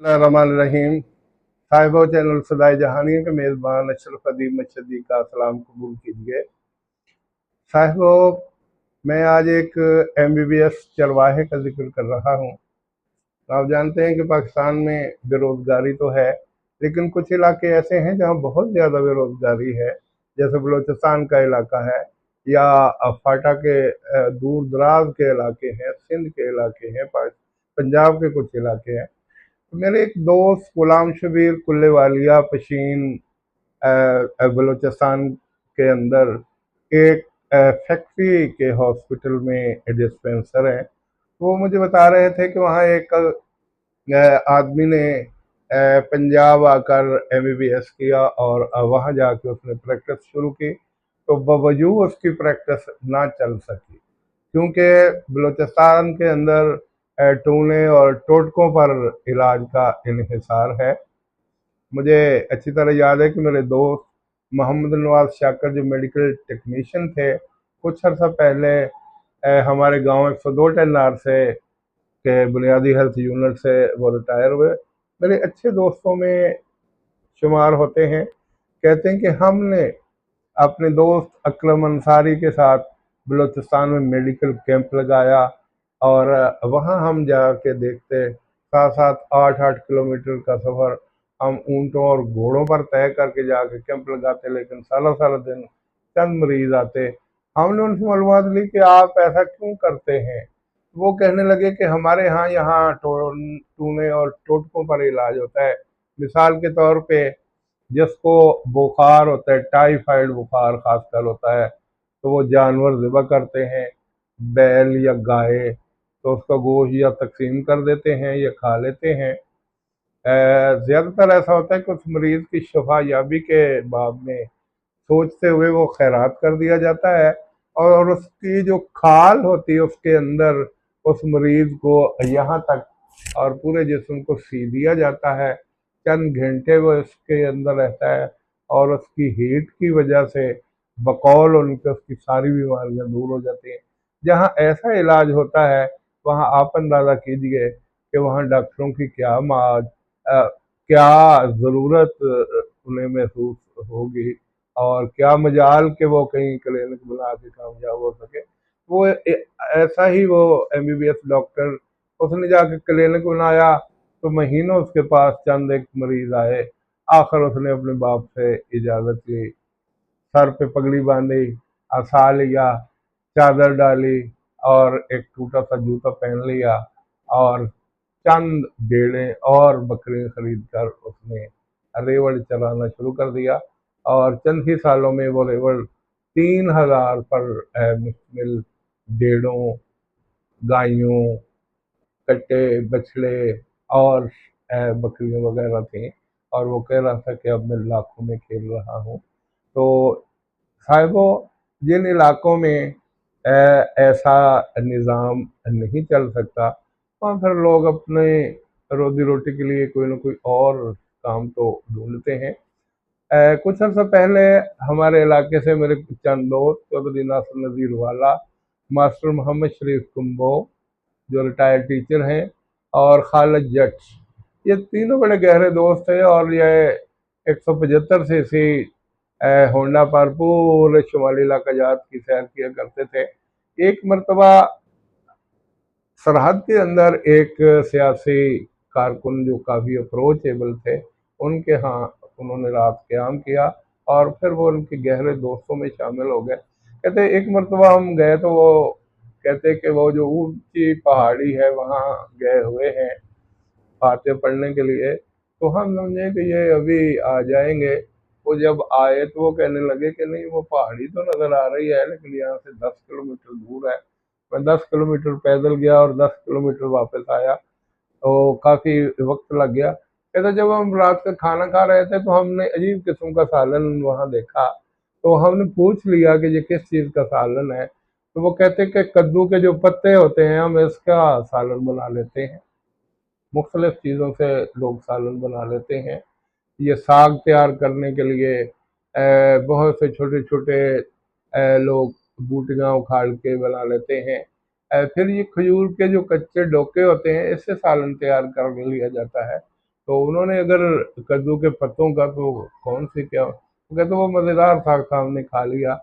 रहीम। साहिबो channel सदाई जहानिया के मेज़बान अशरफ अदीब मशदी का सलाम कबूल कीजिए। साहिबो, मैं आज एक MBBS चरवाहे का जिक्र कर रहा हूँ। आप जानते हैं कि पाकिस्तान में बेरोज़गारी तो है, लेकिन कुछ इलाके ऐसे हैं जहाँ बहुत ज़्यादा बेरोज़गारी है, जैसे बलूचिस्तान का इलाका है, या फाटा के दूर दराज के इलाके हैं, सिंध के इलाके हैं, पंजाब के कुछ इलाके हैं। तो मेरे एक दोस्त गुलाम शबीर कुल्लेवालिया पशीन बलूचिस्तान के अंदर एक फैक्ट्री के हॉस्पिटल में डिस्पेंसर है। वो मुझे बता रहे थे कि वहाँ एक आदमी ने पंजाब आकर MBBS किया और वहाँ जाके उसने प्रैक्टिस शुरू की, तो बावजूद उसकी प्रैक्टिस ना चल सकी, क्योंकि बलूचिस्तान के अंदर टूने और टोटकों पर इलाज का इन्हिसार है। मुझे अच्छी तरह याद है कि मेरे दोस्त मोहम्मद नवाज शाकर जो मेडिकल टेक्नीशियन थे, कुछ अर्सा पहले हमारे गांव 102 टेन्नार से के बुनियादी हेल्थ यूनिट से वो रिटायर हुए। मेरे अच्छे दोस्तों में शुमार होते हैं। कहते हैं कि हमने अपने दोस्त अकरम अंसारी के साथ बलूचिस्तान में मेडिकल कैंप लगाया, और वहाँ हम जाके देखते, 7-8 किलोमीटर का सफ़र हम ऊँटों और घोड़ों पर तय करके जाके कैंप लगाते, लेकिन सालों सालों दिन चंद मरीज आते। हमने उनसे मालूमात ली कि आप ऐसा क्यों करते हैं। वो कहने लगे कि हमारे यहाँ टूने और टोटकों पर इलाज होता है। मिसाल के तौर पे जिसको बुखार होता है, टाइफाइड बुखार खासकर होता है, तो वो जानवर ज़िबा करते हैं, बैल या गाय, तो उसका गोश्त या तकसीम कर देते हैं या खा लेते हैं। ज़्यादातर ऐसा होता है कि उस मरीज़ की शफा याबी के बाब में सोचते हुए वो खैरात कर दिया जाता है, और उसकी जो खाल होती है उसके अंदर उस मरीज़ को यहाँ तक और पूरे जिस्म को सी दिया जाता है। चंद घंटे वो इसके अंदर रहता है, और उसकी हीट की वजह से बकौल उनके उसकी सारी बीमारियां दूर हो जाती हैं। जहाँ ऐसा इलाज होता है, वहाँ आप अंदाज़ा कीजिए कि वहाँ डॉक्टरों की क्या ज़रूरत उन्हें महसूस होगी, और क्या मजाल कि वो कहीं क्लिनिक बना के कामयाब हो सके। वो ऐसा ही वो MBBS डॉक्टर, उसने जाके क्लिनिक बनाया, तो महीनों उसके पास चंद एक मरीज आए। आखिर उसने अपने बाप से इजाज़त ली, सर पे पगड़ी बांधी, असा लिया, चादर डाली, और एक टूटा सा जूता पहन लिया, और चंद भेड़ें और बकरियां खरीद कर उसने रेवड़ चलाना शुरू कर दिया। और चंद ही सालों में वो रेवड़ 3,000 पर मुश्तमिल भेड़ों, गायों, कट्टे, बछड़े और बकरियां वगैरह थी। और वो कह रहा था कि अब मैं लाखों में खेल रहा हूँ। तो साहिबो, जिन इलाकों में ऐसा निज़ाम नहीं चल सकता, वहाँ फिर लोग अपने रोजी रोटी के लिए कोई ना कोई और काम तो ढूंढते हैं। कुछ अर्सा पहले हमारे इलाके से मेरे चंद दोस्त चौधरी नासिर नज़ीर वाला, मास्टर मोहम्मद शरीफ कुंबो जो रिटायर्ड टीचर हैं, और खालिद जट, ये तीनों बड़े गहरे दोस्त हैं। और ये 175 सीसी होंडा पर पूरे शुमाली इलाका जात की सैर किया करते थे। एक मरतबा सरहद के अंदर एक सियासी कारकुन जो काफ़ी अप्रोचेबल थे, उनके यहाँ उन्होंने रात क़याम किया, और फिर वो उनके गहरे दोस्तों में शामिल हो गए। कहते एक मरतबा हम गए, तो वो कहते कि वो जो ऊंची पहाड़ी है वहाँ गए हुए हैं बातें पढ़ने के लिए। तो हम समझे कि ये अभी आ जाएंगे। वो जब आए तो वो कहने लगे कि नहीं, वो पहाड़ी तो नज़र आ रही है, लेकिन यहाँ से 10 किलोमीटर दूर है। मैं 10 किलोमीटर पैदल गया और 10 किलोमीटर वापस आया, तो काफ़ी वक्त लग गया। कहते जब हम रात का खाना खा रहे थे, तो हमने अजीब किस्म का सालन वहाँ देखा। तो हमने पूछ लिया कि ये किस चीज़ का सालन है। तो वो कहते कि कद्दू के जो पत्ते होते हैं, हम इसका सालन बना लेते हैं। मुख्तलिफ चीज़ों से लोग सालन बना लेते हैं। ये साग तैयार करने के लिए बहुत से छोटे छोटे लोग बूटियाँ उखाड़ के बना लेते हैं। फिर ये खजूर के जो कच्चे डोके होते हैं, इससे सालन तैयार कर लिया जाता है। तो उन्होंने अगर कद्दू के पत्तों का तो कौन सी क्या, वो कहते वो मज़ेदार साग था, हमने खा लिया।